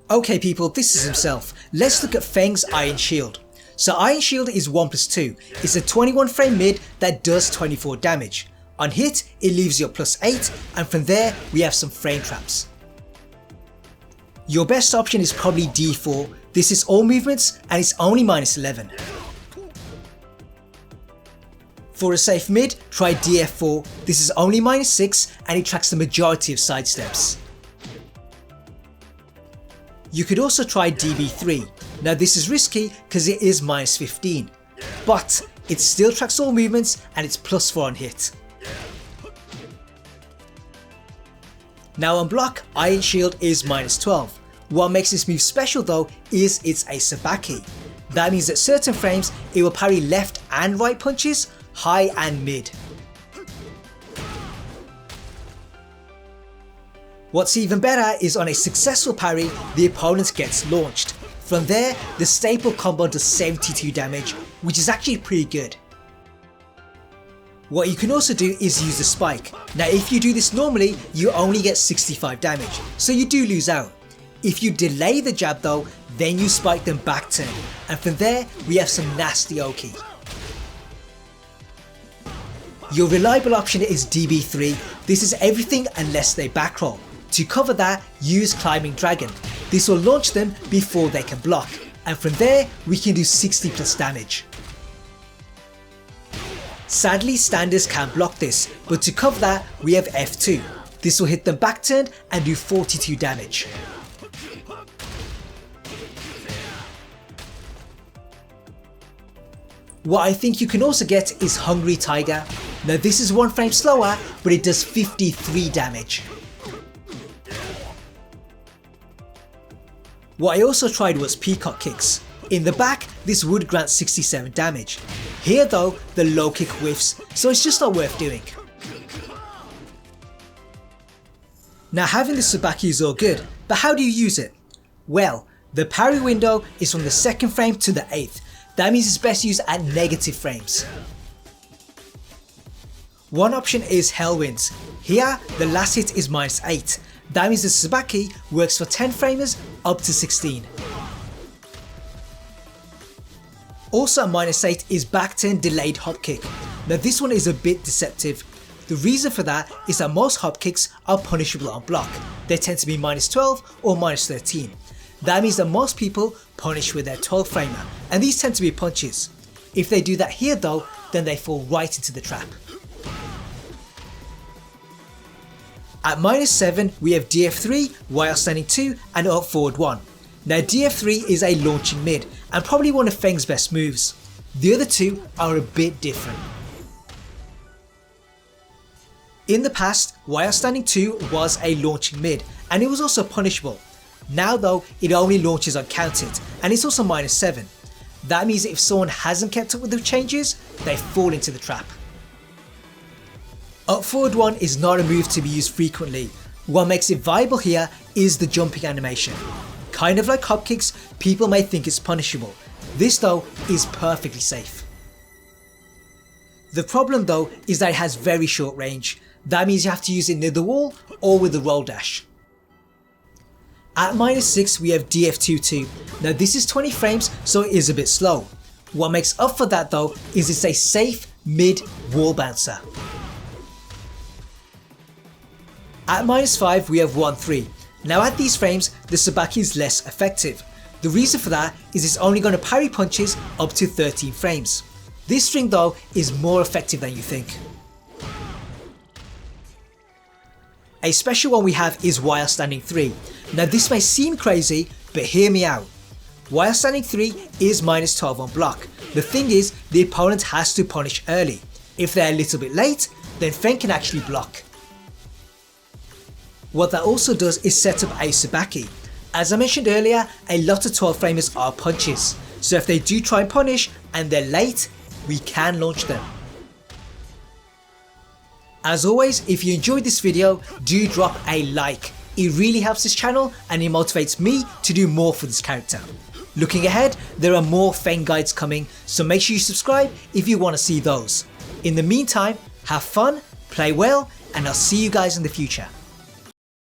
Okay people, this is himself. Let's look at Feng's Iron Shield. So Iron Shield is 1+2. It's a 21 frame mid that does 24 damage. On hit, it leaves you at +8, and from there we have some frame traps. Your best option is probably D4. This is all movements and it's only -11. For a safe mid, try DF4. This is only -6 and it tracks the majority of sidesteps. You could also try DB3. Now this is risky because it is -15, but it still tracks all movements and it's +4 on hit. Now on block, Iron Shield is -12. What makes this move special though is it's a Sabaki. That means at certain frames it will parry left and right punches, high and mid. What's even better is on a successful parry, the opponent gets launched. From there, the staple combo does 72 damage, which is actually pretty good. What you can also do is use the spike. Now if you do this normally, you only get 65 damage, so you do lose out. If you delay the jab though, then you spike them back turn, and from there we have some nasty Oki. Your reliable option is DB3. This is everything unless they back roll. To cover that, use Climbing Dragon. This will launch them before they can block, and from there we can do 60+ damage. Sadly, standards can't block this, but to cover that we have F2. This will hit them back turned and do 42 damage. What I think you can also get is Hungry Tiger. Now this is 1 frame slower, but it does 53 damage. What I also tried was Peacock Kicks. In the back, this would grant 67 damage. Here though, the low kick whiffs, so it's just not worth doing. Now having the Sabaki is all good, but how do you use it? Well, the parry window is from the 2nd frame to the 8th. That means it's best used at negative frames. One option is Hellwinds. Here, the last hit is -8. That means the Sabaki works for 10 framers up to 16. Also at -8 is back turn delayed hop kick. Now this one is a bit deceptive. The reason for that is that most hop kicks are punishable on block. They tend to be -12 or -13. That means that most people punish with their 12 framer, and these tend to be punches. If they do that here though, then they fall right into the trap. At -7 we have DF3, while standing 2 and up forward 1. Now DF3 is a launching mid and probably one of Feng's best moves. The other two are a bit different. In the past, while standing 2 was a launching mid and it was also punishable. Now though, it only launches uncounted and it's also -7. That means if someone hasn't kept up with the changes, they fall into the trap. Up forward 1 is not a move to be used frequently. What makes it viable here is the jumping animation. Kind of like hop kicks, people may think it's punishable. This though is perfectly safe. The problem though is that it has very short range. That means you have to use it near the wall or with the roll dash. At -6 we have DF22. Now this is 20 frames, so it is a bit slow. What makes up for that though is it's a safe mid wall bouncer. At -5 we have 1-3. Now at these frames the Sabaki is less effective. The reason for that is it's only going to parry punches up to 13 frames. This string though is more effective than you think. A special one we have is while standing 3. Now this may seem crazy, but hear me out. While standing 3 is -12 on block. The thing is, the opponent has to punish early. If they're a little bit late, then Feng can actually block. What that also does is set up a Sabaki. As I mentioned earlier, a lot of 12 framers are punches, so if they do try and punish and they're late, we can launch them. As always, if you enjoyed this video, do drop a like. It really helps this channel and it motivates me to do more for this character. Looking ahead, there are more Feng guides coming, so make sure you subscribe if you want to see those. In the meantime, have fun, play well, and I'll see you guys in the future.